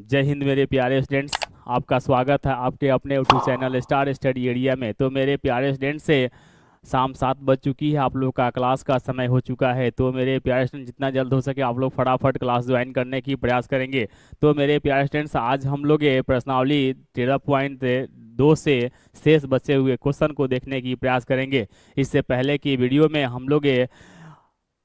जय हिंद मेरे प्यारे स्टूडेंट्स। आपका स्वागत है आपके अपने YouTube channel star study area में। तो मेरे प्यारे स्टूडेंट्स से शाम 7 बज चुकी है, आप लोग का क्लास का समय हो चुका है। तो मेरे प्यारे स्टूडेंट जितना जल्द हो सके आप लोग फटाफट क्लास ज्वाइन करने की प्रयास करेंगे। तो मेरे प्यारे स्टूडेंट्स आज हम लोग ये प्रश्नावली 13.2 से शेष बचे हुए क्वेश्चन को देखने की प्रयास करेंगे। इससे पहले की वीडियो में हम लोग ये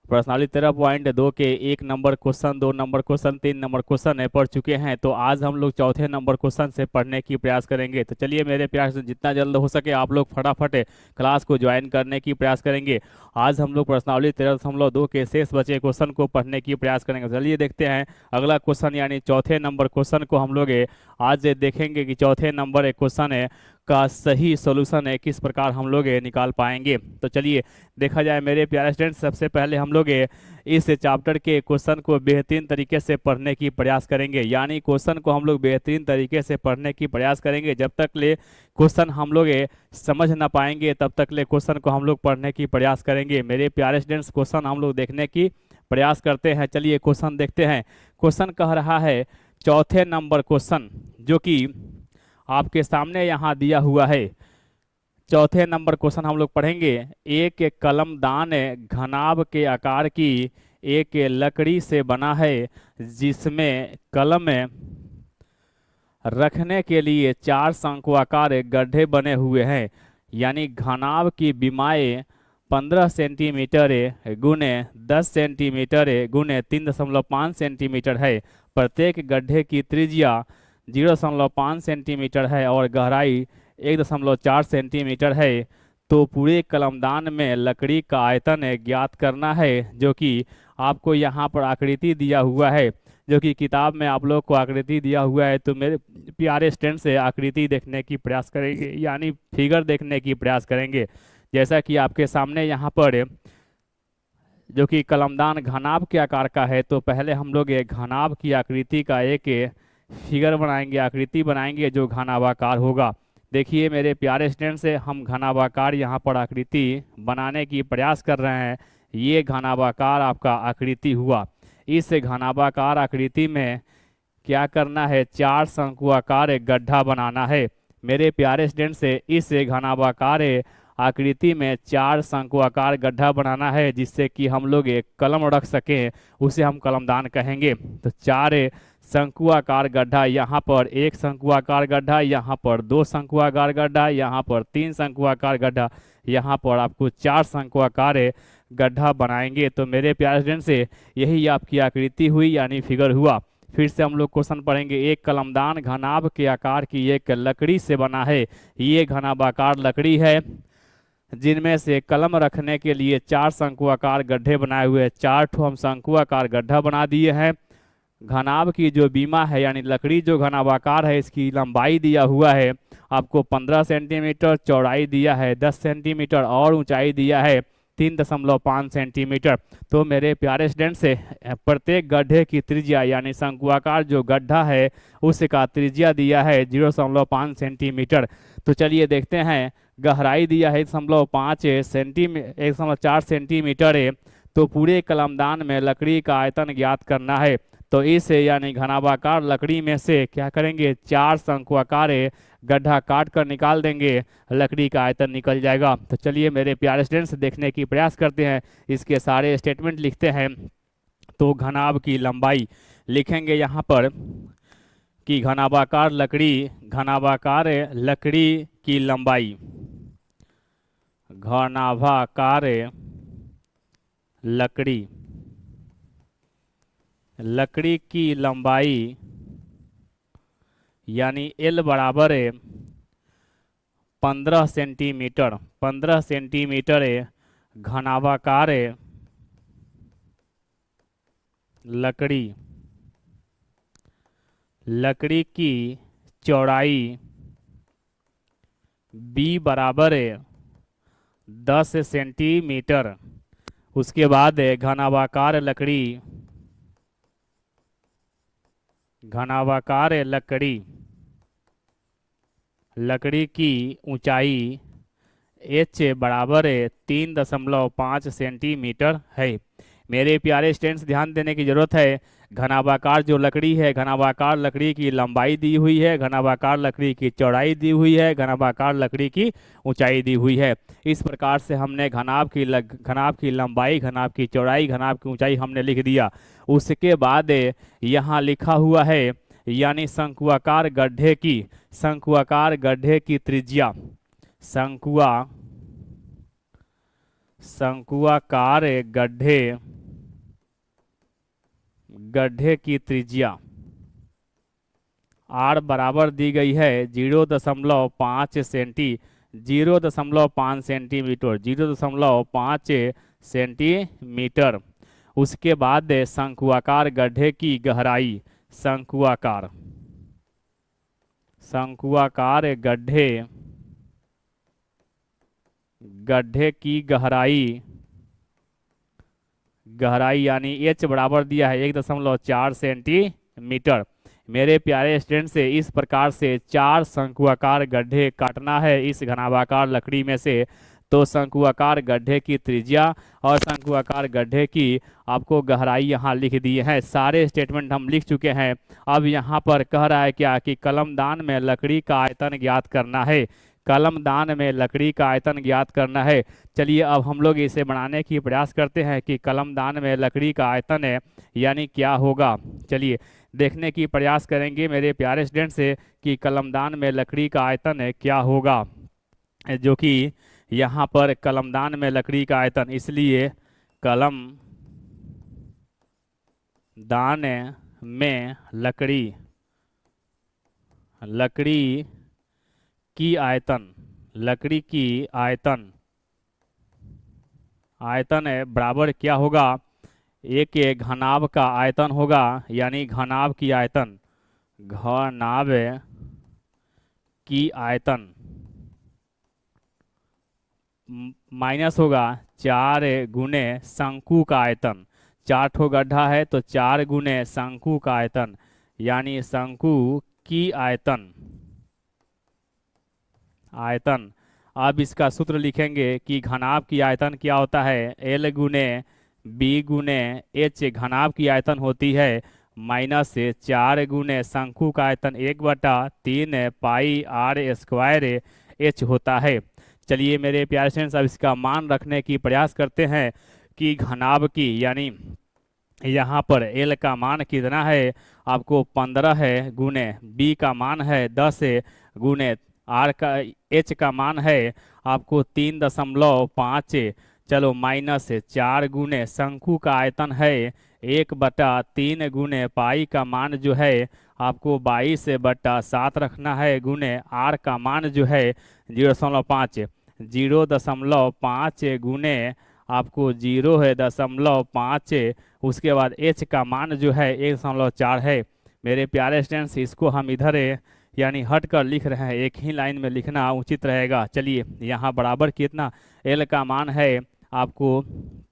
प्रश्नावली 13.2 के 1 number question, 2 number question, 3 number question है पढ़ चुके हैं। तो आज हम लोग चौथे नंबर क्वेश्चन से पढ़ने की प्रयास करेंगे। तो चलिए मेरे प्यार से जितना जल्द हो सके आप लोग फटाफट क्लास को ज्वाइन करने की प्रयास करेंगे। आज हम लोग प्रश्नावली 13.2 के शेष बचे क्वेश्चन को पढ़ने की प्रयास करेंगे। चलिए देखते हैं अगला क्वेश्चन यानी चौथे नंबर क्वेश्चन को हम लोग आज देखेंगे कि चौथे नंबर क्वेश्चन है का सही सॉल्यूशन है किस प्रकार हम लोग निकाल पाएंगे। तो चलिए देखा जाए मेरे प्यारे स्टूडेंट्स, सबसे पहले हम लोग इस चैप्टर के क्वेश्चन को बेहतरीन तरीके से पढ़ने की प्रयास करेंगे। यानी क्वेश्चन को हम लोग बेहतरीन तरीके से पढ़ने की प्रयास करेंगे। जब तक ले क्वेश्चन हम लोग समझ ना पाएंगे तब तक ले क्वेश्चन को हम लोग पढ़ने की प्रयास करेंगे। मेरे प्यारे स्टूडेंट्स क्वेश्चन हम लोग देखने की प्रयास करते हैं। चलिए क्वेश्चन देखते हैं। क्वेश्चन कह रहा है चौथे नंबर क्वेश्चन, जो कि आपके सामने यहाँ दिया हुआ है। चौथे नंबर क्वेश्चन हम लोग पढ़ेंगे। एक कलमदान घनाभ के आकार की एक लकड़ी से बना है, जिसमें कलम रखने के लिए 4 शंक्वाकार गड्ढे बने हुए हैं। यानी घनाभ की बीमाएं 15 सेंटीमीटर गुने 10 सेंटीमीटर गुने 3.5 सेंटीमीटर है। प्रत्येक गड्ढे की त्रिज्या 0.5 सेंटीमीटर है और गहराई 1.4 सेंटीमीटर है। तो पूरे कलमदान में लकड़ी का आयतन ज्ञात करना है, जो कि आपको यहाँ पर आकृति दिया हुआ है, जो कि किताब में आप लोग को आकृति दिया हुआ है। तो मेरे प्यारे स्टूडेंट से आकृति देखने की प्रयास करेंगे, यानी फिगर देखने की प्रयास करेंगे। जैसा कि आपके सामने यहाँ पर जो कि कलमदान घनाभ के आकार का है, तो पहले हम लोग ये घनाभ की आकृति का एक फिगर बनाएंगे, आकृति बनाएंगे जो घनाभाकार होगा। देखिए मेरे प्यारे स्टूडेंट से हम घनाभाकार यहाँ पर आकृति बनाने की प्रयास कर रहे हैं। ये घनाभाकार आपका आकृति हुआ। इस घनाभाकार आकृति में क्या करना है, 4 शंकुआकार गड्ढा बनाना है। मेरे प्यारे स्टूडेंट से इस घनाभाकार आकृति में 4 शंकुआकार गड्ढा बनाना है, जिससे कि हम लोग एक कलम रख सकें, उसे हम कलमदान कहेंगे। तो 4 शंकुआकार गड्ढा, यहाँ पर 1 शंकुआकार गड्ढा, यहाँ पर 2 शंकुआकार गड्ढा, यहाँ पर 3 शंकुआकार गड्ढा, यहाँ पर आपको 4 शंकुआकार गड्ढा बनाएंगे। तो मेरे प्यारे स्टूडेंट से यही आपकी आकृति हुई, यानी फिगर हुआ। फिर से हम लोग क्वेश्चन पढ़ेंगे। एक कलमदान घनाभ के आकार की एक लकड़ी से बना है। ये घनाभाकार लकड़ी है, जिनमें से कलम रखने के लिए 4 शंकुआकार गड्ढे बनाए हुए हैं। 4 ठो हम शंकुआकार गड्ढा बना दिए हैं। घनाभ की जो बीमा है, यानी लकड़ी जो घनाभाकार है, इसकी लंबाई दिया हुआ है आपको 15 सेंटीमीटर, चौड़ाई दिया है 10 सेंटीमीटर और ऊंचाई दिया है 3.5 सेंटीमीटर। तो मेरे प्यारे स्टूडेंट से प्रत्येक गड्ढे की त्रिज्या, यानी शंकुआकार जो गड्ढा है उसका त्रिज्या दिया है 0.5 सेंटीमीटर। तो चलिए देखते हैं। गहराई दिया है 1.5 सेंटीमीटर, 1.4 सेंटीमीटर है। तो पूरे कलमदान में लकड़ी का आयतन ज्ञात करना है। तो इस यानी घनाभाकार लकड़ी में से क्या करेंगे, 4 शंकुआकार गड्ढा काट कर निकाल देंगे, लकड़ी का आयतन निकल जाएगा। तो चलिए मेरे प्यारे स्टूडेंट्स देखने की प्रयास करते हैं, इसके सारे स्टेटमेंट लिखते हैं। तो घनाभ की लंबाई लिखेंगे यहाँ पर कि घनाभाकार लकड़ी की लंबाई, घनाभाकार लकड़ी की लंबाई यानी L बराबर 15 सेंटीमीटर। 15 सेंटीमीटर घनाभाकार लकड़ी की चौड़ाई B बराबर 10 सेंटीमीटर। उसके बाद घनाभाकार लकड़ी की ऊंचाई H बराबर 3.5 सेंटीमीटर है। मेरे प्यारे स्टूडेंट्स, ध्यान देने की जरूरत है। घनाभाकार जो लकड़ी है, घनाभाकार लकड़ी की लंबाई दी हुई है, घनाभाकार लकड़ी की चौड़ाई दी हुई है, घनाभाकार लकड़ी की ऊंचाई दी हुई है। इस प्रकार से हमने घनाभ की लंबाई, घनाभ की चौड़ाई, घनाभ की ऊंचाई हमने लिख दिया। उसके बाद यहाँ लिखा हुआ है यानी शंकुआकार गड्ढे की त्रिज्या, शंकुआकार गड्ढे की त्रिज्या आर बराबर दी गई है 0.5 सेंटीमीटर, 0.5 सेंटीमीटर। उसके बाद शंकुआकार गड्ढे की गहराई, शंकुआकार गड्ढे की गहराई यानी एच बराबर दिया है 1.4 सेंटीमीटर। मेरे प्यारे स्टूडेंट से इस प्रकार से 4 शंकुआकार गड्ढे काटना है इस घनाभाकार लकड़ी में से। तो शंकुआकार गड्ढे की त्रिज्या और शंकुआकार गड्ढे की आपको गहराई यहाँ लिख दी है। सारे स्टेटमेंट हम लिख चुके हैं। अब यहाँ पर कह रहा है क्या कि कलमदान में लकड़ी का आयतन ज्ञात करना है, कलमदान में लकड़ी का आयतन ज्ञात करना है। चलिए अब हम लोग इसे बनाने की प्रयास करते हैं कि कलमदान में लकड़ी का आयतन है यानी क्या होगा। चलिए देखने की प्रयास करेंगे मेरे प्यारे स्टूडेंट से कि कलमदान में लकड़ी का आयतन है क्या होगा, जो कि यहाँ पर कलमदान में लकड़ी का आयतन, इसलिए कलमदान में लकड़ी की आयतन है बराबर क्या होगा, एक घनाभ का आयतन होगा यानी घनाभ की आयतन माइनस होगा 4 गुने शंकु का आयतन। 4 ठो गड्ढा है तो 4 गुने शंकु का आयतन यानी शंकु की आयतन। अब इसका सूत्र लिखेंगे कि घनाभ की आयतन क्या होता है, L गुने बी गुने एच घनाभ की आयतन होती है माइनस 4 गुने शंकु का आयतन 1/3 पाई आर स्क्वायर एच होता है। चलिए मेरे प्यारे स्टूडेंट्स, अब इसका मान रखने की प्रयास करते हैं कि घनाभ की यानी यहाँ पर L का मान कितना है आपको 15 है, गुने B का मान है 10 है, गुने R का H का मान है आपको 3.5। चलो माइनस 4 गुने शंकु का आयतन है 1/3 गुने पाई का मान जो है आपको 22/7 रखना है, गुने R का मान जो है 0.5 गुने आपको 0 है 0.5, उसके बाद H का मान जो है 1.4 है। मेरे प्यारे स्टूडेंट्स, इसको हम इधर यानी हट कर लिख रहे हैं, एक ही लाइन में लिखना उचित रहेगा। चलिए यहाँ बराबर कितना, L का मान है आपको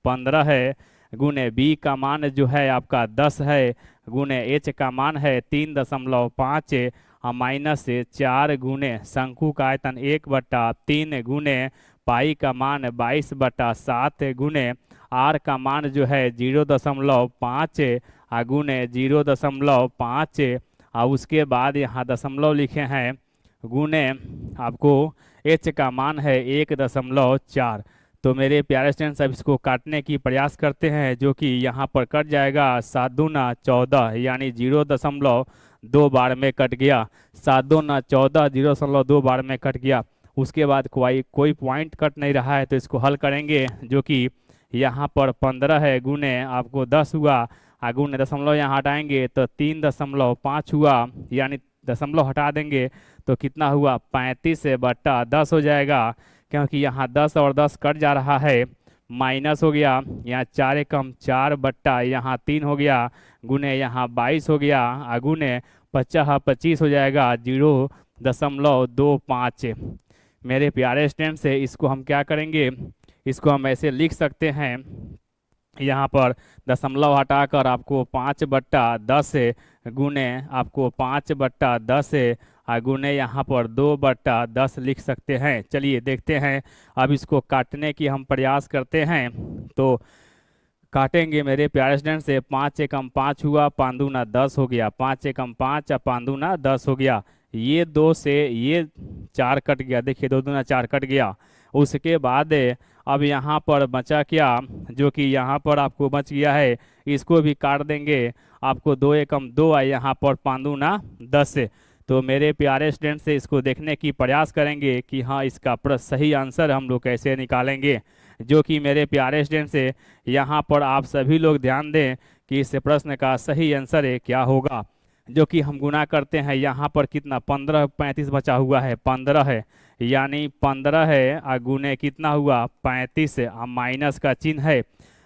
15 है, गुने B का मान जो है आपका 10 है, गुने H का मान है 3.5 माइनस 4 गुने शंकु का आयतन 1/3 गुने पाई का मान 22/7 गुने R का मान जो है 0.5 गुने 0.5 और उसके बाद यहाँ दशमलव लिखे हैं, गुने आपको H का मान है 1.4। तो मेरे प्यारे स्टूडेंट्स, अब इसको काटने की प्रयास करते हैं, जो कि यहाँ पर कट जाएगा 7 दूना 14 यानी 0.2 बार में कट गया। 7 दूना 14 0.2 बार में कट गया। उसके बाद कोई पॉइंट कट नहीं रहा है तो इसको हल करेंगे, जो कि यहाँ पर 15 है, गुने आपको 10 हुआ, गुने दशमलव यहाँ हटाएंगे तो 3.5 हुआ, यानी दशमलव हटा देंगे तो कितना हुआ 35/10 हो जाएगा, क्योंकि यहाँ 10 और 10 कट जा रहा है, माइनस हो गया, यहाँ 4 कम 4 बट्टा यहाँ 3 हो गया, गुने यहाँ 22 हो गया, गुने 25 हो जाएगा 0.25। मेरे प्यारे स्टूडेंट से इसको हम क्या करेंगे, इसको हम ऐसे लिख सकते हैं, यहाँ पर दशमलव हटाकर आपको 5/10 गुने आपको 5/10 गुने यहाँ पर 2/10 लिख सकते हैं। चलिए देखते हैं, अब इसको काटने की हम प्रयास करते हैं। तो काटेंगे मेरे प्यारे स्टूडेंट से। 5 एकम 5 हुआ, 5 दूना 10 हो गया, 5 एकम 5 और 5 दूना 10 हो गया। ये 2 से ये 4 कट गया, देखिए 2 दूना 4 कट गया। उसके बाद अब यहाँ पर बचा क्या, जो कि यहाँ पर आपको बच गया है, इसको भी काट देंगे। आपको 2 एकम 2 है, यहाँ पर 5 दूना 10 है। तो मेरे प्यारे स्टूडेंट से इसको देखने की प्रयास करेंगे कि हाँ इसका सही आंसर हम लोग कैसे निकालेंगे। जो कि मेरे प्यारे स्टूडेंट से यहाँ पर आप सभी लोग ध्यान दें कि इस प्रश्न का सही आंसर है क्या होगा। जो कि हम गुना करते हैं, यहाँ पर कितना 15 35 बचा हुआ है, 15 है, यानी 15 है और गुने कितना हुआ 35 है, और माइनस का चिन्ह है,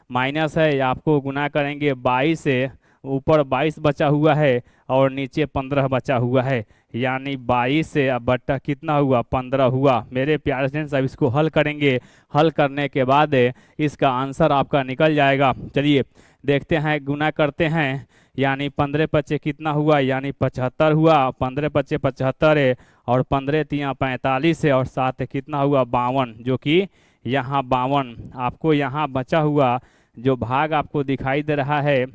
माइनस है। आपको गुना करेंगे 22 से, ऊपर 22 बचा हुआ है और नीचे 15 बचा हुआ है, यानी 22 से अब बट्टा कितना हुआ 15 हुआ। मेरे प्यारे स्टूडेंट्स अब इसको हल करेंगे, हल करने के बाद इसका आंसर आपका निकल जाएगा। चलिए देखते हैं, गुना करते हैं, यानी 15 पच्चे कितना हुआ, यानी 75 हुआ, 15 पच्चे 75 है, और 15 तिया 45 है, और 7 कितना हुआ 52, जो कि यहाँ 52 आपको यहाँ बचा हुआ जो भाग आपको दिखाई दे रहा है,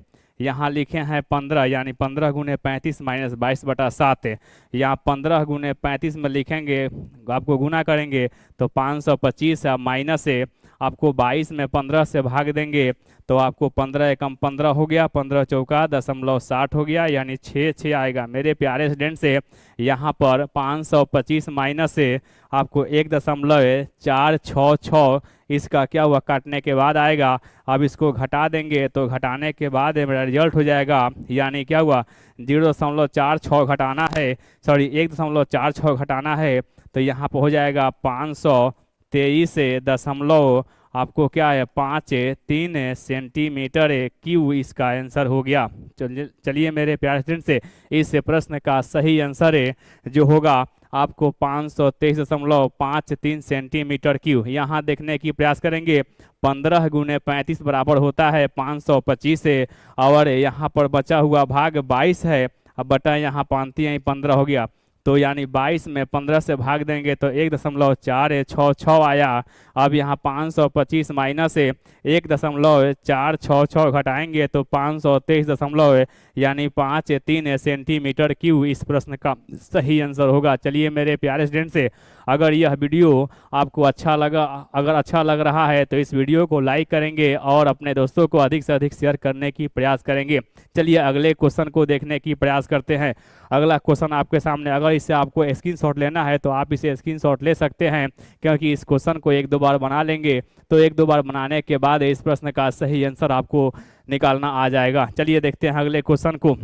यहाँ लिखे हैं 15, यानी 15 गुने 35 माइनस 22/7 है। यहाँ 15 गुने 35 में लिखेंगे, आपको गुना करेंगे तो 525 है, माइनस है आपको 22 में 15 से भाग देंगे तो आपको 15 एकम 15 हो गया, 15 चौका 0.60 हो गया, यानी 6 आएगा। मेरे प्यारे स्टूडेंट से यहाँ पर 525 माइनस से आपको 1.466 इसका क्या हुआ काटने के बाद आएगा। अब इसको घटा देंगे तो घटाने के बाद मेरा रिजल्ट हो जाएगा, यानी क्या हुआ 0.46 घटाना है, सॉरी 1.46 घटाना है, तो यहाँ पर हो जाएगा 523 आपको क्या है 53 सेंटीमीटर क्यू इसका आंसर हो गया। चलिए मेरे प्यारे स्टूडेंट से इस प्रश्न का सही आंसर है जो होगा आपको 523.53 सेंटीमीटर क्यू। यहाँ देखने की प्रयास करेंगे, 15 गुने 35 बराबर होता है 525 से, और यहाँ पर बचा हुआ भाग 22 है, अब बटा यहाँ 15 हो गया, तो यानी 22 में 15 से भाग देंगे तो 1.466 आया। अब यहाँ 525 माइनस से 1.466 घटाएंगे तो 523 यानी 53 सेंटीमीटर क्यू इस प्रश्न का सही आंसर होगा। चलिए मेरे प्यारे स्टूडेंट से, अगर यह वीडियो आपको अच्छा लगा, अगर अच्छा लग रहा है तो इस वीडियो को लाइक करेंगे और अपने दोस्तों को अधिक से अधिक शेयर करने की प्रयास करेंगे। चलिए अगले क्वेश्चन को देखने की प्रयास करते हैं। अगला क्वेश्चन आपके सामने, अगर इससे आपको स्क्रीनशॉट लेना है तो आप इसे स्क्रीनशॉट ले सकते हैं, क्योंकि इस क्वेश्चन को 1-2 बार बना लेंगे तो 1-2 बार बनाने के बाद इस प्रश्न का सही आंसर आपको निकालना आ जाएगा। चलिए देखते हैं अगले क्वेश्चन को।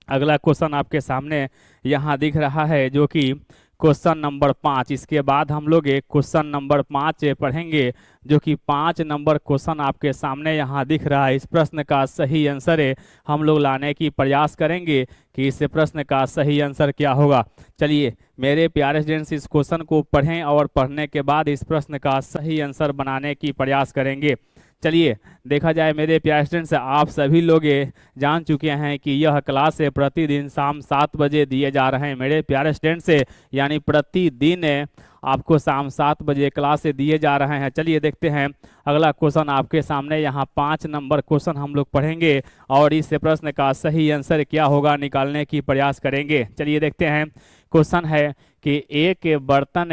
अगला क्वेश्चन आपके सामने यहाँ दिख रहा है, जो कि क्वेश्चन नंबर 5। इसके बाद हम लोग एक क्वेश्चन नंबर 5 पढ़ेंगे, जो कि 5 नंबर क्वेश्चन आपके सामने यहाँ दिख रहा है। इस प्रश्न का सही आंसर हम लोग लाने की प्रयास करेंगे कि इस प्रश्न का सही आंसर क्या होगा। चलिए मेरे प्यारे स्टूडेंट्स इस क्वेश्चन को पढ़ें और पढ़ने के बाद इस प्रश्न का सही आंसर बनाने की प्रयास करेंगे। चलिए देखा जाए मेरे प्यारे स्टूडेंट्स, आप सभी लोग जान चुके हैं कि यह क्लास प्रतिदिन शाम 7 बजे दिए जा रहे हैं मेरे प्यारे स्टूडेंट्स, यानी प्रतिदिन आपको शाम 7 बजे क्लास दिए जा रहे हैं। चलिए देखते हैं अगला क्वेश्चन आपके सामने, यहाँ 5 नंबर क्वेश्चन हम लोग पढ़ेंगे और इस प्रश्न का सही आंसर क्या होगा निकालने की प्रयास करेंगे। चलिए देखते हैं, क्वेश्चन है कि एक बर्तन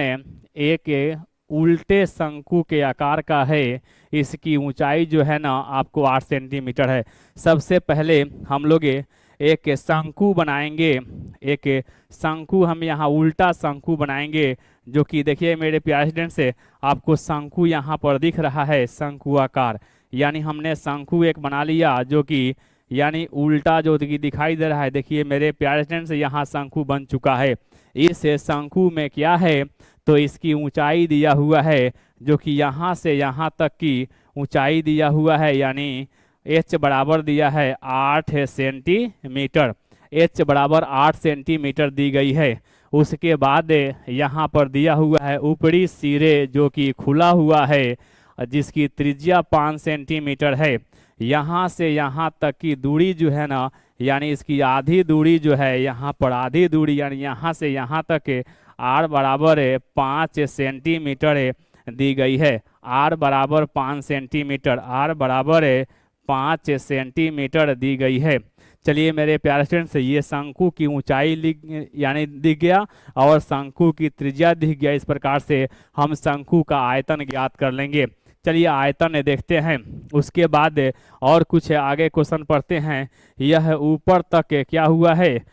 एक उल्टे शंकु के आकार का है, इसकी ऊंचाई जो है ना आपको 8 सेंटीमीटर है। सबसे पहले हम लोग एक शंकु बनाएंगे, एक शंकु हम यहाँ उल्टा शंकु बनाएंगे, जो कि देखिए मेरे प्यारे स्टूडेंट्स से आपको शंकु यहाँ पर दिख रहा है, शंकु आकार, यानी हमने शंकु एक बना लिया जो कि यानी उल्टा जो दिखाई दे रहा है। देखिए मेरे प्यारे स्टूडेंट्स यहाँ शंकु बन चुका है। इस शंकु में क्या है तो इसकी ऊंचाई दिया हुआ है, जो कि यहाँ से यहाँ तक की ऊंचाई दिया हुआ है, यानी h बराबर दिया है 8 सेंटीमीटर। h बराबर 8 सेंटीमीटर दी गई है। उसके बाद यहाँ पर दिया हुआ है ऊपरी सिरे जो कि खुला हुआ है, जिसकी त्रिज्या 5 सेंटीमीटर है। यहाँ से यहाँ तक की दूरी जो है ना, यानी इसकी आधी दूरी जो है, यहाँ पर आधी दूरी यानी यहाँ से यहाँ तक r बराबर 5 सेंटीमीटर दी गई है। r बराबर 5 सेंटीमीटर, r बराबर सेंटीमीटर दी गई है। चलिए मेरे प्यारे स्टूडेंट्स, ये शंकु की ऊंचाई यानी दिख गया और शंकु की त्रिज्या दिख गया। इस प्रकार से हम शंकु का आयतन ज्ञात कर लेंगे। चलिए आयतन देखते हैं, उसके बाद और कुछ आगे क्वेश्चन पढ़ते हैं। यह ऊपर तक क्या हुआ है,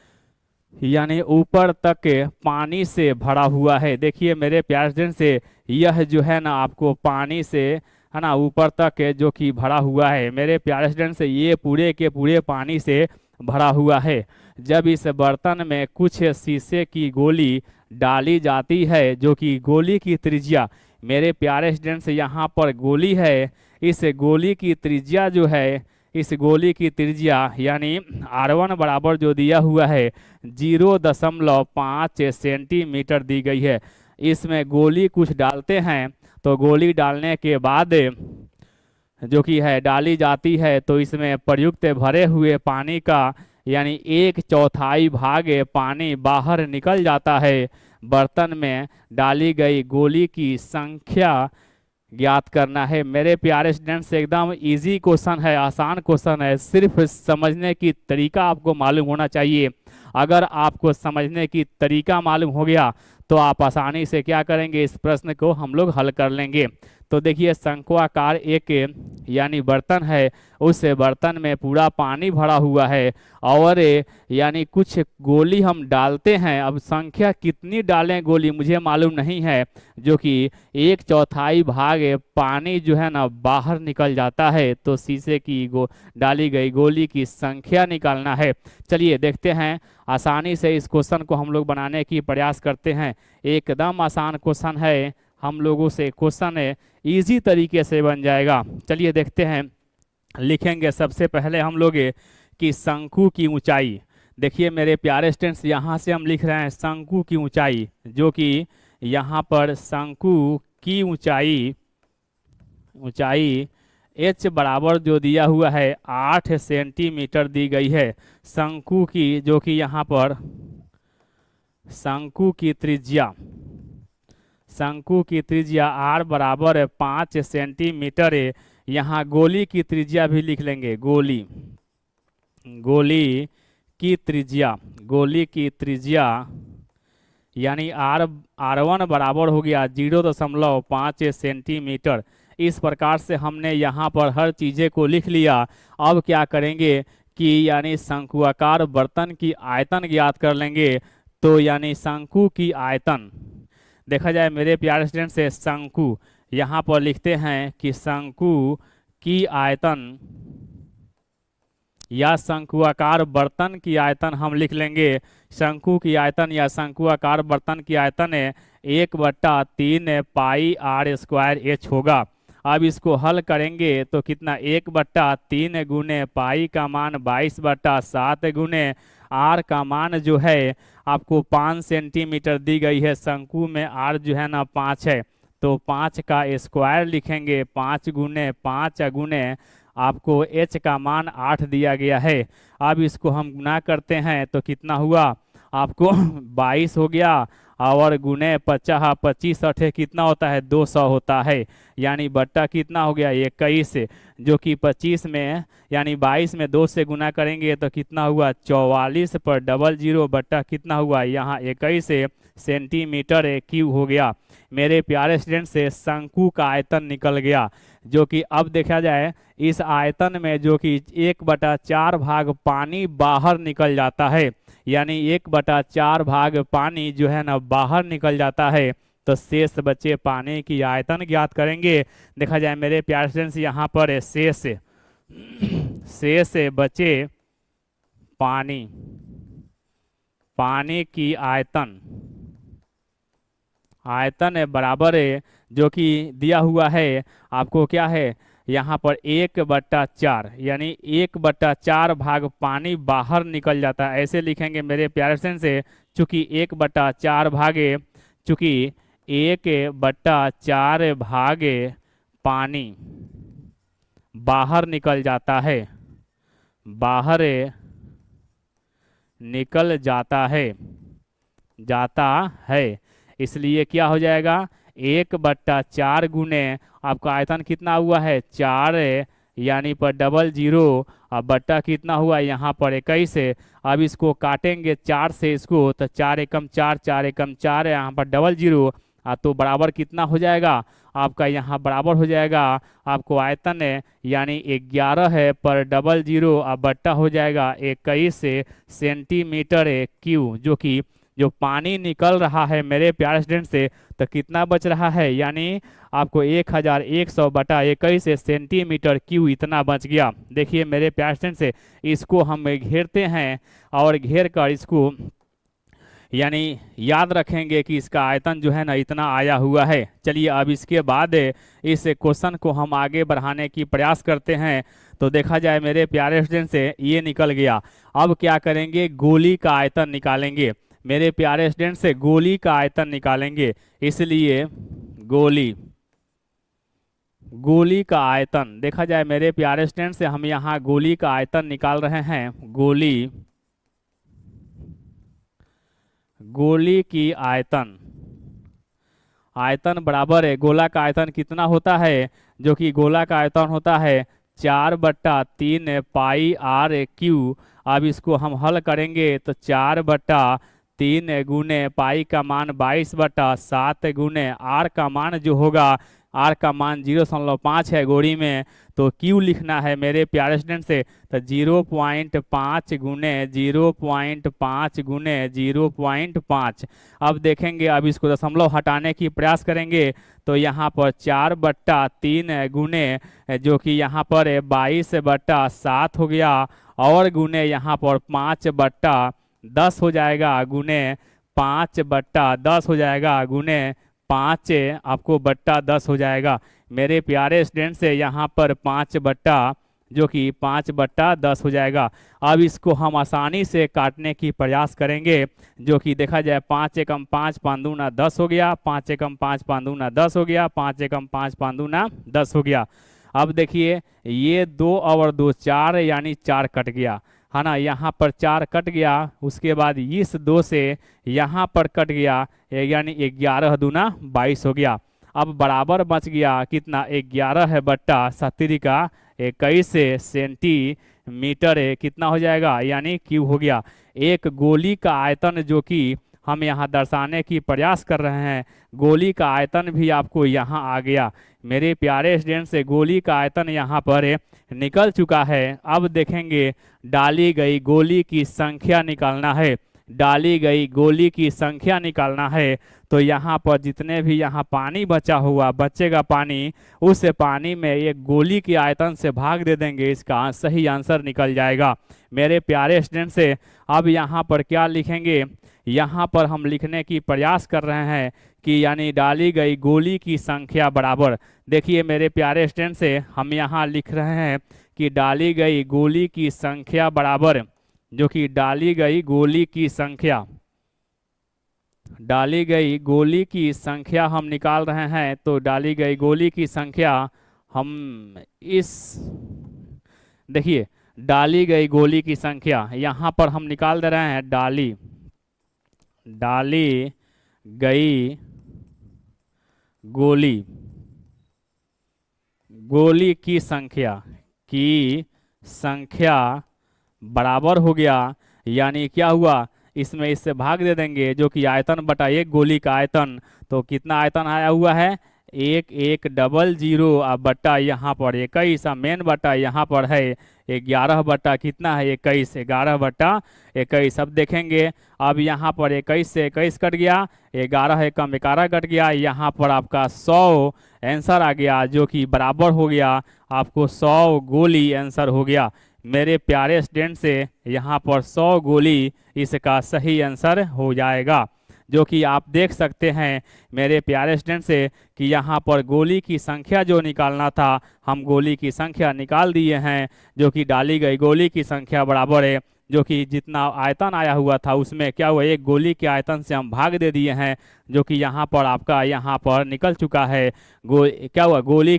यानी ऊपर तक पानी से भरा हुआ है। देखिए मेरे प्यारे स्टूडेंट से, यह जो है ना आपको पानी से है ना ऊपर तक जो कि भरा हुआ है। मेरे प्यारे स्टूडेंट से, ये पूरे के पूरे पानी से भरा हुआ है। जब इस बर्तन में कुछ शीशे की गोली डाली जाती है, जो कि गोली की त्रिज्या, मेरे प्यारे स्टूडेंट्स यहाँ पर गोली है, इस गोली की त्रिज्या जो है, इस गोली की त्रिज्या यानी R1 बराबर जो दिया हुआ है 0.5 सेंटीमीटर दी गई है। इसमें गोली कुछ डालते हैं, तो गोली डालने के बाद जो कि है डाली जाती है, तो इसमें प्रयुक्त भरे हुए पानी का यानी 1/4 भाग पानी बाहर निकल जाता है। बर्तन में डाली गई गोली की संख्या ज्ञात करना है। मेरे प्यारे स्टूडेंट्स, एकदम इजी क्वेश्चन है, आसान क्वेश्चन है, सिर्फ समझने की तरीका आपको मालूम होना चाहिए। अगर आपको समझने की तरीका मालूम हो गया तो आप आसानी से क्या करेंगे, इस प्रश्न को हम लोग हल कर लेंगे। तो देखिए शंक्वाकार एक यानी बर्तन है, उस बर्तन में पूरा पानी भरा हुआ है और यानी कुछ गोली हम डालते हैं। अब संख्या कितनी डालें गोली मुझे मालूम नहीं है, जो कि 1/4 भाग पानी जो है ना बाहर निकल जाता है। तो शीशे की डाली गई गोली की संख्या निकालना है। चलिए देखते हैं, आसानी से इस क्वेश्चन को हम लोग बनाने की प्रयास करते हैं। एकदम आसान क्वेश्चन है, हम लोगों से क्वेश्चन इजी तरीके से बन जाएगा। चलिए देखते हैं, लिखेंगे सबसे पहले हम लोग कि शंकु की ऊंचाई। देखिए मेरे प्यारे स्टूडेंट्स, यहाँ से हम लिख रहे हैं शंकु की ऊंचाई, जो कि यहाँ पर शंकु की ऊंचाई h बराबर जो दिया हुआ है 8 सेंटीमीटर दी गई है। शंकु की जो कि यहाँ पर शंकु की त्रिज्या r बराबर 5 सेंटीमीटर है। यहाँ गोली की त्रिज्या भी लिख लेंगे, गोली की त्रिज्या यानी R1 बराबर हो गया 0.5 सेंटीमीटर। इस प्रकार से हमने यहाँ पर हर चीज़ें को लिख लिया। अब क्या करेंगे कि यानी शंकुआकार बर्तन की आयतन ज्ञात कर लेंगे। तो यानी शंकु की आयतन देखा जाए मेरे प्यारे स्टूडेंट से, शंकु यहाँ पर लिखते हैं कि शंकु की आयतन या शंकुआकार बर्तन की आयतन हम लिख लेंगे। शंकु की आयतन या शंकुआकार बर्तन की आयतन 1/3 पाई r² h होगा। अब इसको हल करेंगे तो कितना, 1/3 गुने पाई का मान 22/7 गुने r का मान जो है आपको 5 सेंटीमीटर दी गई है। शंकु में r जो है ना 5 है, तो 5 का स्क्वायर लिखेंगे, 5 गुने 5 गुने आपको h का मान 8 दिया गया है। अब इसको हम गुना करते हैं तो कितना हुआ आपको 22 हो गया, और गुने 50 25 8 कितना होता है 200 होता है। यानी बट्टा कितना हो गया 21, जो कि 25 में यानी 22 में 2 से गुना करेंगे तो कितना हुआ 44 पर 00 बट्टा कितना हुआ यहाँ 21 सेंटीमीटर क्यूब हो गया। मेरे प्यारे स्टूडेंट से शंकु का आयतन निकल गया, जो कि अब देखा जाए इस आयतन में जो कि 1/4 भाग पानी बाहर निकल जाता है, यानी 1/4 भाग पानी जो है ना बाहर निकल जाता है। तो शेष बचे पानी की आयतन ज्ञात करेंगे। देखा जाए मेरे प्यारे स्टूडेंट्स, यहाँ पर शेष बचे पानी की आयतन बराबर है जो कि दिया हुआ है आपको क्या है यहाँ पर 1/4, यानी 1/4 भाग पानी बाहर निकल जाता है। ऐसे लिखेंगे मेरे प्यारे स्टूडेंट से, चूंकि 1/4 भाग पानी बाहर निकल जाता है, इसलिए क्या हो जाएगा 1/4 गुने आपका आयतन कितना हुआ है 4, यानी पर डबल जीरो अब बट्टा कितना हुआ यहाँ पर 21 है। अब इसको काटेंगे 4 से इसको, तो 4 एकम 4, 4 एकम 4 है, यहाँ पर डबल जीरो तो बराबर कितना हो जाएगा आपका, यहाँ बराबर हो जाएगा आपको आयतन है यानी 11 है पर डबल जीरो अब बट्टा हो जाएगा 21 सेंटीमीटर क्यू, जो कि जो पानी निकल रहा है मेरे प्यारे स्टूडेंट से तो कितना बच रहा है, यानी आपको 1100/21 सेंटीमीटर क्यू इतना बच गया। देखिए मेरे प्यारे स्टूडेंट से इसको हम घेरते हैं और घेर कर इसको यानी याद रखेंगे कि इसका आयतन जो है ना इतना आया हुआ है। चलिए अब इसके बाद इस क्वेश्चन को हम आगे बढ़ाने की प्रयास करते हैं। तो देखा जाए मेरे प्यारे स्टूडेंट से ये निकल गया। अब क्या करेंगे, गोली का आयतन निकालेंगे। मेरे प्यारे स्टूडेंट से गोली का आयतन निकालेंगे, इसलिए गोली का आयतन देखा जाए मेरे प्यारे स्टूडेंट से हम यहाँ गोली का आयतन निकाल रहे हैं। गोली की आयतन बराबर है, गोला का आयतन कितना होता है, जो कि गोला का आयतन होता है 4/3 पाई आर क्यू। अब इसको हम हल करेंगे तो 4/3 गुने पाई का मान 22/7 गुने आर का मान जो होगा, आर का मान 0.5 है गोली में, तो क्यू लिखना है मेरे प्यारे स्टूडेंट से तो 0.5 गुने 0.5 गुने 0.5। अब देखेंगे, अब इसको दशमलव हटाने की प्रयास करेंगे तो यहाँ पर 4/3 गुने जो कि यहाँ पर 22/7 हो गया और गुने यहाँ पर 5/10 हो जाएगा, गुने 5/10 हो जाएगा, गुने 5 आपको बट्टा 10 हो जाएगा। मेरे प्यारे स्टूडेंट से यहाँ पर 5/10 हो जाएगा। अब इसको हम आसानी से काटने की प्रयास करेंगे, जो कि देखा जाए 5 एकम 5 5 दूना 10 हो गया, 5 एकम 5 5 दूना 10 हो गया, 5 एकम 5 5 दूना 10 हो गया। अब देखिए ये 2 और 2 4 यानी 4 कट गया है ना, यहाँ पर 4 कट गया, उसके बाद इस 2 से यहाँ पर कट गया यानी 11 दूना 22 हो गया। अब बराबर बच गया कितना, 11/70 सेंटीमीटर कितना हो जाएगा यानी क्यू हो गया। एक गोली का आयतन जो कि हम यहाँ दर्शाने की प्रयास कर रहे हैं, गोली का आयतन भी आपको यहाँ आ गया। मेरे प्यारे स्टूडेंट से गोली का आयतन यहाँ पर निकल चुका है। अब देखेंगे डाली गई गोली की संख्या निकालना है, डाली गई गोली की संख्या निकालना है। तो यहाँ पर जितने भी यहाँ पानी बचा हुआ बचेगा पानी, उस पानी में एक गोली के आयतन से भाग दे देंगे, इसका सही आंसर निकल जाएगा। मेरे प्यारे स्टूडेंट से अब यहाँ पर क्या लिखेंगे, यहाँ पर हम लिखने की प्रयास कर रहे हैं कि यानी डाली गई गोली की संख्या बराबर, देखिए मेरे प्यारे स्टूडेंट से हम यहाँ लिख रहे हैं कि डाली गई गोली की संख्या बराबर, जो कि डाली गई गोली की संख्या, डाली गई गोली की संख्या हम निकाल रहे हैं। तो डाली गई गोली की संख्या हम इस देखिए डाली गई गोली की संख्या यहाँ पर हम निकाल दे रहे हैं, डाली गई गोली की संख्या बराबर हो गया, यानी क्या हुआ, इसमें इससे भाग दे देंगे, जो कि आयतन बटा एक गोली का आयतन, तो कितना आयतन आया हुआ है 1100 अब बट्टा यहाँ पर 21 मेन बट्टा यहाँ पर है 11 बट्टा कितना है 21, 11/21। अब देखेंगे अब यहाँ पर 21 से 21 कट गया, 11 एकम 11 कट गया, यहाँ पर आपका 100 आंसर आ गया, जो कि बराबर हो गया आपको 100 गोली आंसर हो गया। मेरे प्यारे स्टूडेंट से यहाँ पर 100 गोली इसका सही आंसर हो जाएगा, जो कि आप देख सकते हैं मेरे प्यारे स्टूडेंट से कि यहाँ पर गोली की संख्या जो निकालना था, हम गोली की संख्या निकाल दिए हैं, जो कि डाली गई गोली की संख्या बराबर है, जो कि जितना आयतन आया हुआ था उसमें क्या हुआ, एक गोली के आयतन से हम भाग दे दिए हैं, जो कि यहाँ पर आपका यहाँ पर निकल चुका है क्या हुआ, गोली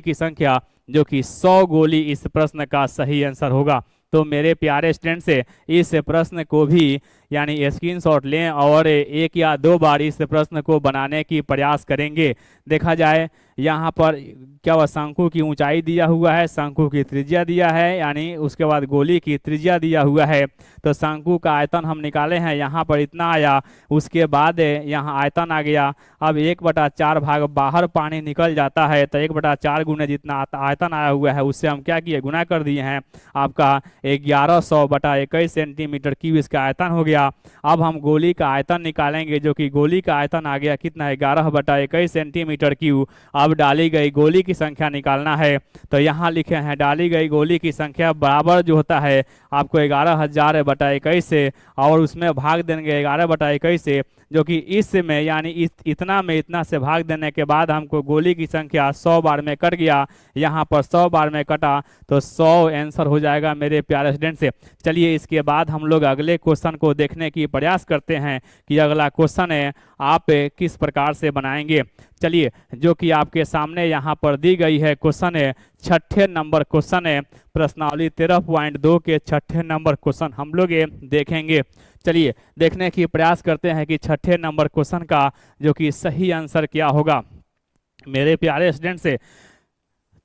की संख्या, जो कि 100 गोली इस प्रश्न का सही आंसर होगा। तो मेरे प्यारे स्टूडेंट से इस प्रश्न को भी यानी स्क्रीनशॉट लें और एक या दो बार इस प्रश्न को बनाने की प्रयास करेंगे। देखा जाए यहाँ पर क्या हुआ, शंकु की ऊंचाई दिया हुआ है, शंकु की त्रिज्या दिया है, यानी उसके बाद गोली की त्रिज्या दिया हुआ है। तो शंकु का आयतन हम निकाले हैं, यहाँ पर इतना आया, उसके बाद यहाँ आयतन आ गया। अब 1/4 भाग बाहर पानी निकल जाता है, तो 1/4 गुने जितना आयतन आया हुआ है उससे हम क्या किए, गुना कर दिए हैं। आपका 1100/21 सेंटीमीटर क्यूब इसका आयतन हो गया। अब हम गोली का आयतन निकालेंगे, जो कि गोली का आयतन आ गया कितना है, 11/21 सेंटीमीटर क्यूब। अब डाली गई गोली की संख्या निकालना है, तो यहाँ लिखे हैं डाली गई गोली की संख्या बराबर जो होता है आपको 11,000/21 से, और उसमें भाग देंगे 11/21 से, जो कि इस में यानी इतना में इतना से भाग देने के बाद हमको गोली की संख्या 100 बार में कट गया। यहाँ पर 100 बार में कटा तो 100 आंसर हो जाएगा मेरे प्यारे स्टूडेंट से। चलिए इसके बाद हम लोग अगले क्वेश्चन को देखने की प्रयास करते हैं कि अगला क्वेश्चन है आप किस प्रकार से बनाएंगे। चलिए, जो कि आपके सामने यहाँ पर दी गई है क्वेश्चन है, 6ठे नंबर क्वेश्चन है, प्रश्नावली 13.2 के 6ठे नंबर क्वेश्चन हम लोग ये देखेंगे। चलिए देखने की प्रयास करते हैं कि 6ठे नंबर क्वेश्चन का जो कि सही आंसर क्या होगा। मेरे प्यारे स्टूडेंट से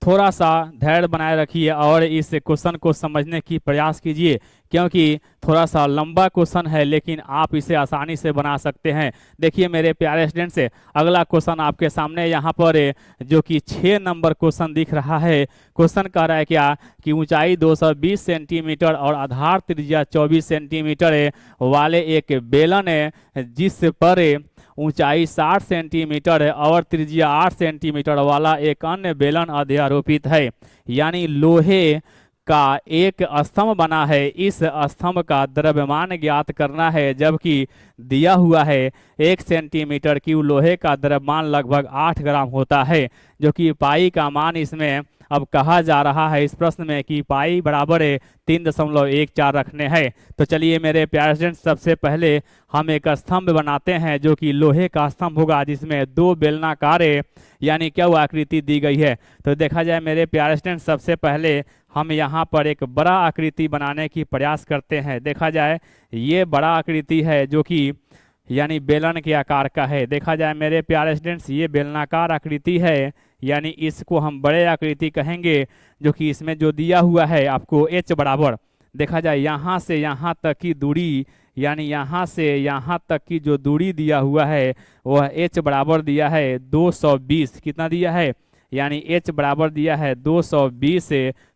थोड़ा सा धैर्य बनाए रखिए और इस क्वेश्चन को समझने की प्रयास कीजिए, क्योंकि थोड़ा सा लंबा क्वेश्चन है लेकिन आप इसे आसानी से बना सकते हैं। देखिए मेरे प्यारे स्टूडेंट से अगला क्वेश्चन आपके सामने यहाँ पर जो कि 6 नंबर क्वेश्चन दिख रहा है। क्वेश्चन कह रहा है क्या कि ऊंचाई 220 सेंटीमीटर और आधार त्रिज्या 24 सेंटीमीटर वाले एक बेलन है, जिस पर ऊंचाई 60 सेंटीमीटर है और त्रिज्या 8 सेंटीमीटर वाला एक अन्य बेलन अध्यारोपित है, यानी लोहे का एक स्तंभ बना है। इस स्तंभ का द्रव्यमान ज्ञात करना है, जबकि दिया हुआ है 1 सेंटीमीटर क्यूब लोहे का द्रव्यमान लगभग 8 ग्राम होता है, जो कि पाई का मान इसमें अब कहा जा रहा है इस प्रश्न में कि पाई बराबर 3.14 रखने हैं। तो चलिए मेरे प्यारे स्टूडेंट, सबसे पहले हम एक स्तंभ बनाते हैं जो कि लोहे का स्तंभ होगा, जिसमें 2 बेलनाकार यानी क्या हुआ आकृति दी गई है। तो देखा जाए मेरे प्यारे स्टूडेंट, सबसे पहले हम यहाँ पर एक बड़ा आकृति बनाने की प्रयास करते हैं। देखा जाए ये बड़ा आकृति है जो कि यानी बेलन के आकार का है। देखा जाए मेरे प्यारे स्टूडेंट्स, ये बेलनाकार आकृति है, यानी इसको हम बड़े आकृति कहेंगे, जो कि इसमें जो दिया हुआ है आपको h बराबर, देखा जाए यहाँ से यहाँ तक की दूरी, यानी यहाँ से यहाँ तक की जो दूरी दिया हुआ है वह h बराबर दिया है 220। कितना दिया है, यानी h बराबर दिया है 220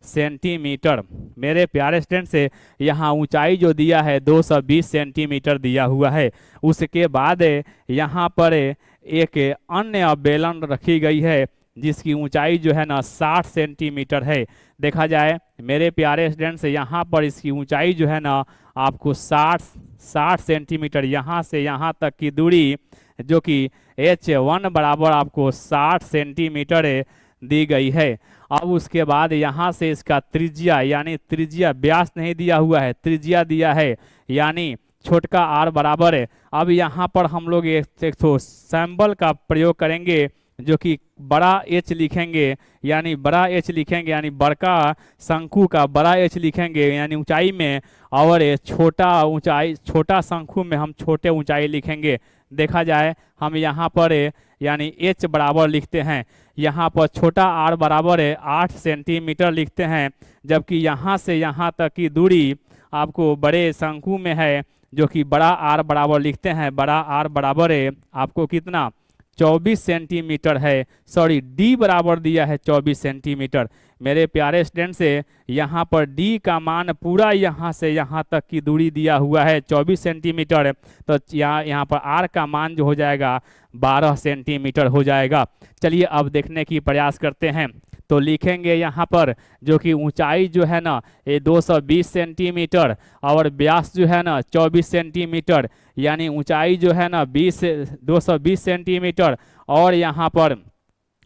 सेंटीमीटर। मेरे प्यारे स्टूडेंट से यहाँ ऊंचाई जो दिया है 220 सेंटीमीटर दिया हुआ है। उसके बाद यहाँ पर एक अन्य बेलन रखी गई है जिसकी ऊंचाई जो है ना 60 सेंटीमीटर है। देखा जाए मेरे प्यारे स्टूडेंट से यहाँ पर इसकी ऊंचाई जो है ना आपको 60 सेंटीमीटर, यहाँ से यहाँ तक की दूरी जो कि h1 बराबर आपको 60 सेंटीमीटर दी गई है। अब उसके बाद यहाँ से इसका त्रिज्या, यानी त्रिज्या व्यास नहीं दिया हुआ है, त्रिज्या दिया है, यानी छोटका r बराबर है। अब यहाँ पर हम लोग एक सिंबल का प्रयोग करेंगे जो कि बड़ा h लिखेंगे, यानी बड़ा h लिखेंगे, यानी बड़का शंकु का बड़ा h लिखेंगे यानी ऊंचाई में, और छोटा शंकु में हम छोटे ऊंचाई लिखेंगे। देखा जाए हम यहाँ पर यानी h बराबर लिखते हैं, यहाँ पर छोटा r बराबर 8 सेंटीमीटर लिखते हैं, जबकि यहाँ से यहाँ तक की दूरी आपको बड़े शंकु में है जो कि बड़ा r बराबर लिखते हैं। बड़ा r बराबर आपको कितना 24 सेंटीमीटर है, सॉरी d बराबर दिया है 24 सेंटीमीटर। मेरे प्यारे स्टूडेंट से यहाँ पर d का मान पूरा यहाँ से यहाँ तक की दूरी दिया हुआ है 24 सेंटीमीटर, तो यहाँ पर r का मान जो हो जाएगा 12 सेंटीमीटर हो जाएगा। चलिए अब देखने की प्रयास करते हैं। तो लिखेंगे यहाँ पर जो कि ऊंचाई जो है ना ये 220 सेंटीमीटर और व्यास जो है ना 24 सेंटीमीटर, यानी ऊंचाई जो है ना 220 सेंटीमीटर, और यहाँ पर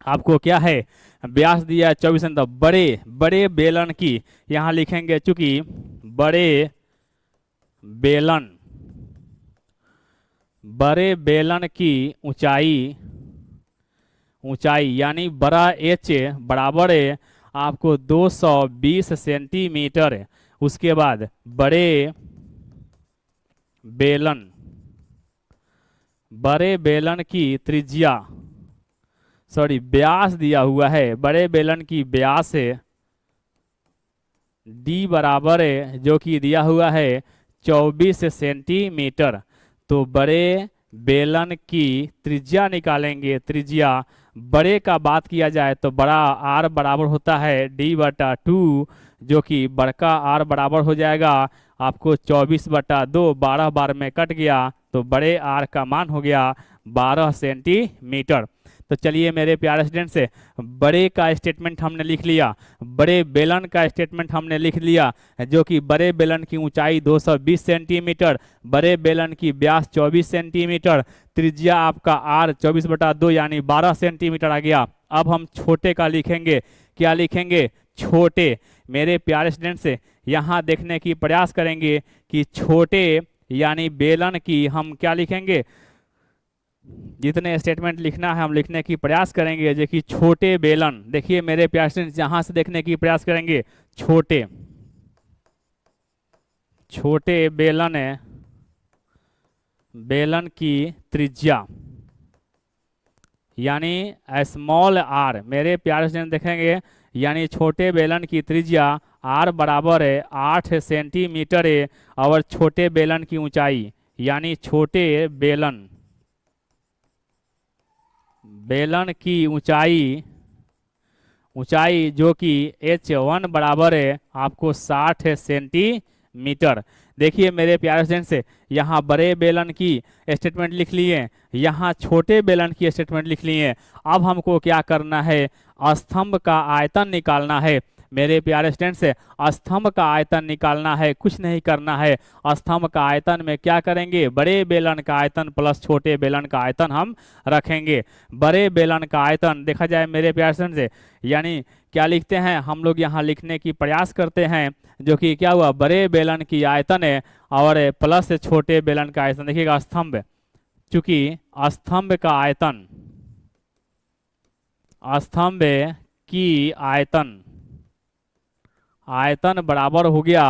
आपको क्या है व्यास दिया है 24 सेंटीमीटर। बड़े बेलन की यहाँ लिखेंगे, चूंकि बड़े बेलन की ऊंचाई यानी बड़ा h बराबर आपको 220 सेंटीमीटर, उसके बाद बेलन बड़े बेलन की त्रिज्या व्यास दिया हुआ है। बड़े बेलन की व्यास है डी बराबर है जो कि दिया हुआ है 24 सेंटीमीटर। तो बड़े बेलन की त्रिज्या निकालेंगे। त्रिज्या बड़े का बात किया जाए तो बड़ा आर बराबर होता है D/2, जो कि बड़का आर बराबर हो जाएगा आपको 24/2। 12 बार में कट गया तो बड़े आर का मान हो गया 12 सेंटीमीटर। तो चलिए मेरे प्यारे स्टूडेंट से बड़े का स्टेटमेंट हमने लिख लिया, बड़े बेलन का स्टेटमेंट हमने लिख लिया, जो कि बड़े बेलन की ऊंचाई 220 सेंटीमीटर, बड़े बेलन की व्यास 24 सेंटीमीटर, त्रिज्या आपका आर 24/2 यानी 12 सेंटीमीटर आ गया। अब हम छोटे का लिखेंगे। क्या लिखेंगे? छोटे। मेरे प्यारे स्टूडेंट से यहाँ देखने की प्रयास करेंगे कि छोटे यानी बेलन की हम क्या लिखेंगे। जितने स्टेटमेंट लिखना है हम लिखने की प्रयास करेंगे। जो कि छोटे बेलन, देखिए मेरे प्यारे स्टूडेंट्स यहाँ से देखने की प्रयास करेंगे। छोटे बेलन की त्रिज्या यानी स्मॉल आर। मेरे प्यारे स्टूडेंट देखेंगे यानी छोटे बेलन की त्रिज्या आर बराबर है 8 सेंटीमीटर है और छोटे बेलन की ऊंचाई यानी छोटे बेलन की ऊंचाई जो कि H1 बराबर है आपको 60 सेंटीमीटर। देखिए मेरे प्यारे स्टूडेंट से यहाँ बड़े बेलन की स्टेटमेंट लिख लिए, यहाँ छोटे बेलन की स्टेटमेंट लिख लिए। अब हमको क्या करना है? स्तंभ का आयतन निकालना है। मेरे प्यारे स्टूडेंट से स्तंभ का आयतन निकालना है, कुछ नहीं करना है। स्तंभ का आयतन में क्या करेंगे? बड़े बेलन का आयतन प्लस छोटे बेलन का आयतन हम रखेंगे। बड़े बेलन का आयतन देखा जाए मेरे प्यारे स्टूडेंट से यानी क्या लिखते हैं हम लोग, यहाँ लिखने की प्रयास करते हैं, जो कि क्या हुआ? बड़े बेलन की आयतन है और प्लस छोटे बेलन का आयतन। देखिएगा स्तंभ, चूंकि स्तंभ की आयतन बराबर हो गया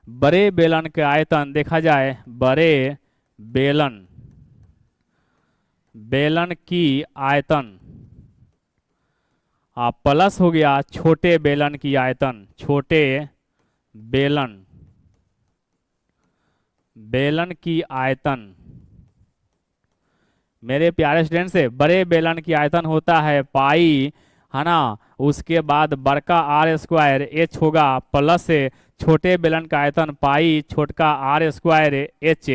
बड़े बेलन के आयतन। देखा जाए बड़े बेलन की आयतन प्लस हो गया छोटे बेलन की आयतन। छोटे बेलन की आयतन मेरे प्यारे स्टूडेंट से बड़े बेलन की आयतन होता है पाई, है ना। उसके बाद बड़का आर स्क्वायर एच होगा प्लस से छोटे बेलन का आयतन पाई छोटका आर स्क्वायर एच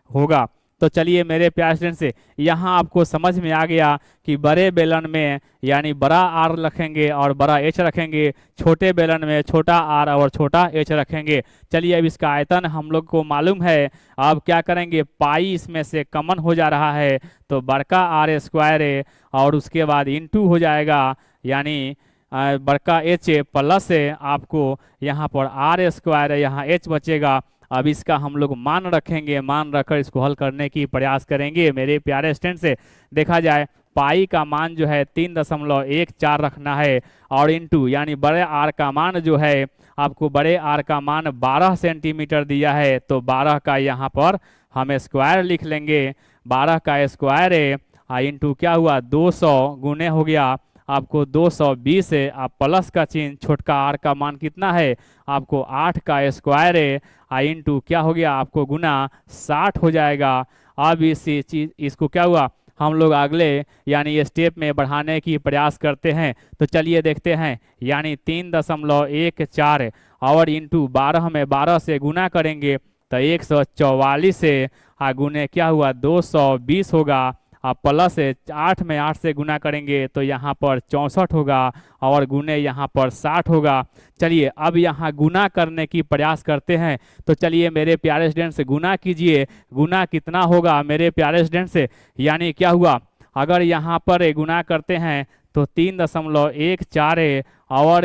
होगा। तो चलिए मेरे प्यारे स्टूडेंट से यहाँ आपको समझ में आ गया कि बड़े बेलन में यानी बड़ा आर रखेंगे और बड़ा एच रखेंगे, छोटे बेलन में छोटा आर और छोटा एच रखेंगे। चलिए अब इसका आयतन हम लोग को मालूम है। अब क्या करेंगे? पाई इसमें से कॉमन हो जा रहा है तो बड़का आर स्क्वायर है और उसके बाद इनटू हो जाएगा यानी बड़का एच प्लस है आपको यहाँ पर आर स्क्वायर है, यहाँ एच बचेगा। अब इसका हम लोग मान रखेंगे, मान रखकर इसको हल करने की प्रयास करेंगे। मेरे प्यारे स्टूडेंट से देखा जाए पाई का मान जो है 3.14 रखना है और इनटू यानी बड़े आर का मान जो है आपको बड़े आर का मान 12 सेंटीमीटर दिया है तो 12 का यहाँ पर हम स्क्वायर लिख लेंगे। 12 का स्क्वायर है इनटू क्या हुआ 200 गुने हो गया आपको 220 है। आप प्लस का चिन्ह छोटका आर का मान कितना है आपको 8 का स्क्वायर है इनटू क्या हो गया आपको गुना 60 हो जाएगा। अब इसको क्या हुआ हम लोग अगले यानी स्टेप में बढ़ाने की प्रयास करते हैं। तो चलिए देखते हैं यानी 3.14 और इंटू 12 में 12 से गुना करेंगे तो 144 से गुने क्या हुआ 220 होगा प्लस 8 में 8 से गुना करेंगे तो यहाँ पर 64 होगा और गुने यहाँ पर 60 होगा। चलिए अब यहाँ गुना करने की प्रयास करते हैं। तो चलिए मेरे प्यारे स्टूडेंट से गुना कीजिए। गुना कितना होगा मेरे प्यारे स्टूडेंट से यानी क्या हुआ अगर यहाँ पर गुना करते हैं तो 3.14 और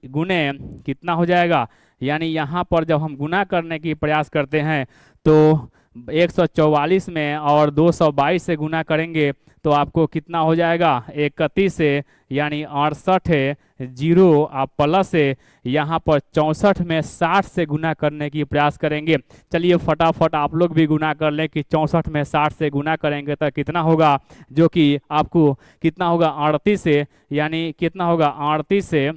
गुने कितना हो जाएगा यानी यहाँ पर जब हम गुना करने की प्रयास करते हैं तो 144 में और 222 से गुना करेंगे तो आपको कितना हो जाएगा 31 से, यानी 68 है, जीरो आप प्लस है, यहाँ पर 64 में 60 से गुना करने की प्रयास करेंगे। चलिए फटाफट आप लोग भी गुना कर लें कि 64 में 60 से गुना करेंगे तो कितना होगा, जो कि आपको कितना होगा 38 से, यानी कितना होगा 38 से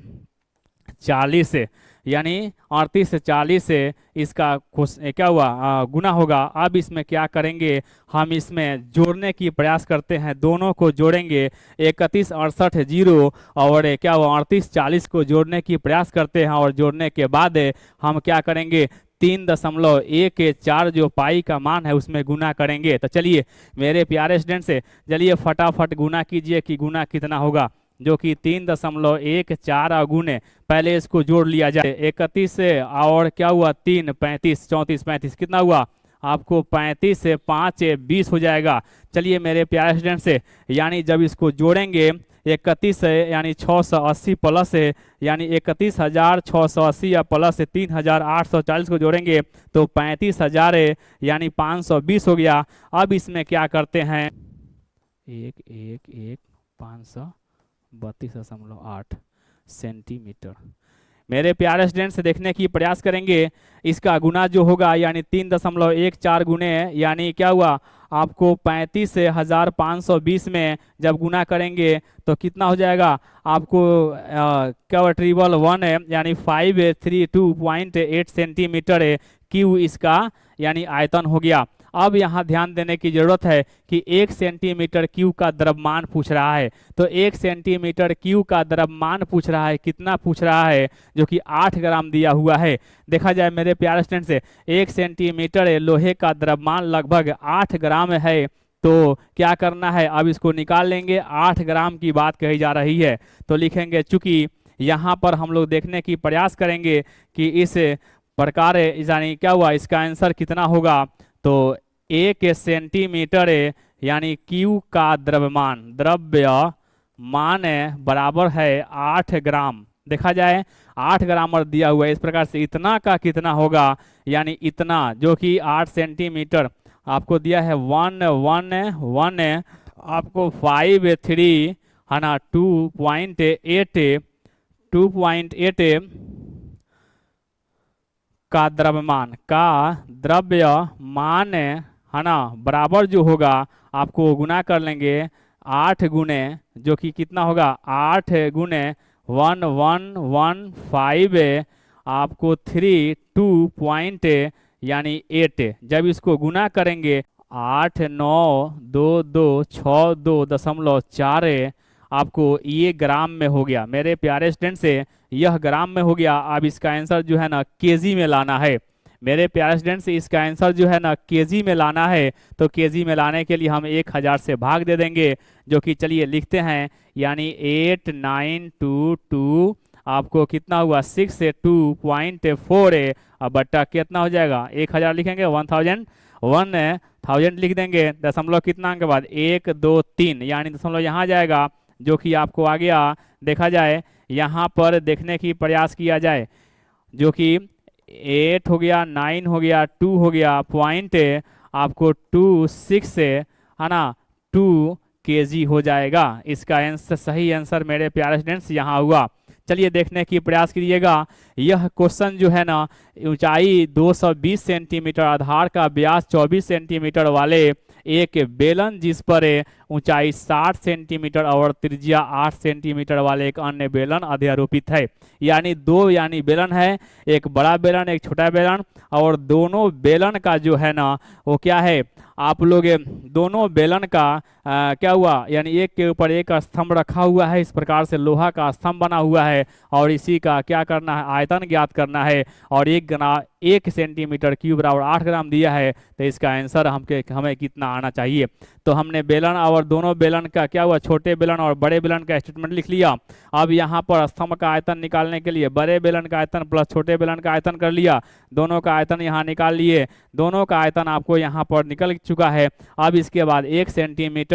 40 से, यानी 38 से 40 से इसका क्या हुआ गुना होगा। अब इसमें क्या करेंगे, हम इसमें जोड़ने की प्रयास करते हैं, दोनों को जोड़ेंगे 31 68 जीरो और क्या हुआ 38 40 को जोड़ने की प्रयास करते हैं और जोड़ने के बाद हम क्या करेंगे 3.14 जो पाई का मान है उसमें गुना करेंगे। तो चलिए मेरे प्यारे स्टूडेंट से चलिए फटाफट गुना कीजिए कि गुना कितना होगा, जो कि 3.14 गुने, पहले इसको जोड़ लिया जाए 31 से और क्या हुआ 3 35 34 35 कितना हुआ आपको 35 से 5 20 हो जाएगा। चलिए मेरे प्यारे स्टूडेंट से, यानी जब इसको जोड़ेंगे 31 से यानी 680 प्लस है, यानी 31,680 या प्लस 3,840 को जोड़ेंगे तो 35,000 है, यानी 520 हो गया। अब इसमें क्या करते हैं 532.8 सेंटीमीटर। मेरे प्यारे स्टूडेंट से देखने की प्रयास करेंगे, इसका गुना जो होगा यानी 3.14 गुने यानी क्या हुआ आपको 35,520 में जब गुना करेंगे तो कितना हो जाएगा आपको क्या ट्रिपल वन है, यानी 532.8 सेंटीमीटर है क्यू इसका यानी आयतन हो गया। अब यहाँ ध्यान देने की जरूरत है कि 1 सेंटीमीटर क्यू का द्रव्यमान पूछ रहा है, तो 1 सेंटीमीटर क्यू का द्रव्यमान पूछ रहा है, कितना पूछ रहा है, जो कि 8 ग्राम दिया हुआ है। देखा जाए मेरे प्यारे स्टूडेंट से 1 सेंटीमीटर लोहे का द्रव्यमान लगभग 8 ग्राम है, तो क्या करना है अब इसको निकाल लेंगे, 8 ग्राम की बात कही जा रही है तो लिखेंगे, चूंकि यहाँ पर हम लोग देखने की प्रयास करेंगे कि इस प्रकार यानी क्या हुआ इसका आंसर कितना होगा, तो 1 सेंटीमीटर यानी क्यू का द्रव्यमान बराबर है 8 ग्राम। देखा जाए 8 ग्राम और दिया हुआ है, इस प्रकार से इतना का कितना होगा, यानी इतना जो कि 8 सेंटीमीटर आपको दिया है 1 आपको 5 है ना 2.8 का द्रव्यमान है ना बराबर जो होगा आपको गुना कर लेंगे 8 गुने, जो कि कितना होगा 8 गुने 1115 आपको 32 यानी 8। जब इसको गुना करेंगे 8 9 2 2 6 2.4 आपको ये ग्राम में हो गया। मेरे प्यारे स्टूडेंट से यह ग्राम में हो गया। अब इसका आंसर जो है ना केजी में लाना है। मेरे प्यारे स्टूडेंट से इसका आंसर जो है ना केजी में लाना है, तो केजी में लाने के लिए हम 1000 से भाग दे देंगे, जो कि चलिए लिखते हैं, यानी 8922 आपको कितना हुआ 6.2.4 अब बट्टा कितना हो जाएगा 1000 लिखेंगे 1000 लिख देंगे, दशमलव कितना के बाद 1 2 3 यानी दशमलव यहाँ जाएगा, जो कि आपको आ गया। देखा जाए यहाँ पर देखने की प्रयास किया जाए, जो कि 8 हो गया 9 हो गया 2 हो गया पॉइंट आपको 26 है ना 2 kg हो जाएगा। इसका आंसर सही आंसर मेरे प्यारे स्टूडेंट्स यहाँ हुआ। चलिए देखने की प्रयास कीजिएगा। यह क्वेश्चन जो है ना ऊंचाई 220 सेंटीमीटर आधार का व्यास 24 सेंटीमीटर वाले एक बेलन जिस पर ऊंचाई 60 सेंटीमीटर और त्रिज्या 8 सेंटीमीटर वाले एक अन्य बेलन अध्यारोपित है। यानी दो बेलन है, एक बड़ा बेलन एक छोटा बेलन, और दोनों बेलन का जो है ना वो क्या है आप लोग दोनों बेलन का क्या हुआ यानी एक के ऊपर एक स्तंभ रखा हुआ है, इस प्रकार से लोहा का स्तंभ बना हुआ है और इसी का क्या करना है आयतन ज्ञात करना है, और 1 सेंटीमीटर क्यूब बराबर 8 ग्राम दिया है, तो इसका आंसर हमें कितना आना चाहिए। तो हमने बेलन और दोनों बेलन का क्या हुआ छोटे बेलन और बड़े बेलन का स्टेटमेंट लिख लिया। अब यहाँ पर स्तंभ का आयतन निकालने के लिए बड़े बेलन का आयतन प्लस छोटे बेलन का आयतन कर लिया, दोनों का आयतन यहाँ निकाल लिए, दोनों का आयतन आपको यहाँ पर निकल चुका है। अब इसके बाद 1 सेंटीमीटर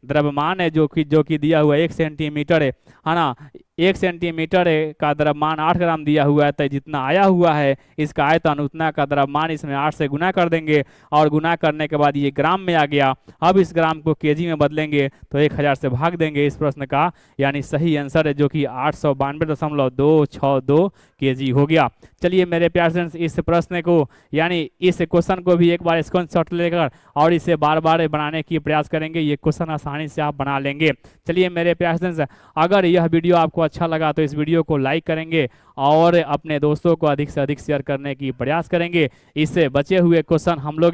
द्रव्यमान है जो कि दिया हुआ 1 सेंटीमीटर है ना, 1 सेंटीमीटर का द्रव्यमान 8 ग्राम दिया हुआ है, तो जितना आया हुआ है इसका आयतन उतना का द्रव्यमान इसमें 8 से गुना कर देंगे और गुना करने के बाद ये ग्राम में आ गया। अब इस ग्राम को केजी में बदलेंगे तो 1000 से भाग देंगे इस प्रश्न का, यानी सही आंसर है जो कि 892.262 केजी हो गया। चलिए मेरे प्यारे फ्रेंड्स, इस प्रश्न को यानी इस क्वेश्चन को भी एक बार स्क्रीनशॉट लेकर और इसे बार बार बनाने की प्रयास करेंगे, ये क्वेश्चन आसानी से आप बना लेंगे। चलिए मेरे प्यारे फ्रेंड्स, अगर यह वीडियो आपको अच्छा लगा तो इस वीडियो को लाइक करेंगे और अपने दोस्तों को अधिक से अधिक शेयर करने की प्रयास करेंगे। इससे बचे हुए क्वेश्चन हम लोग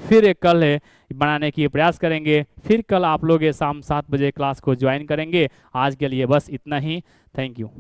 फिर कल बनाने की प्रयास करेंगे। फिर कल आप लोग शाम 7 बजे क्लास को ज्वाइन करेंगे। आज के लिए बस इतना ही। Thank you.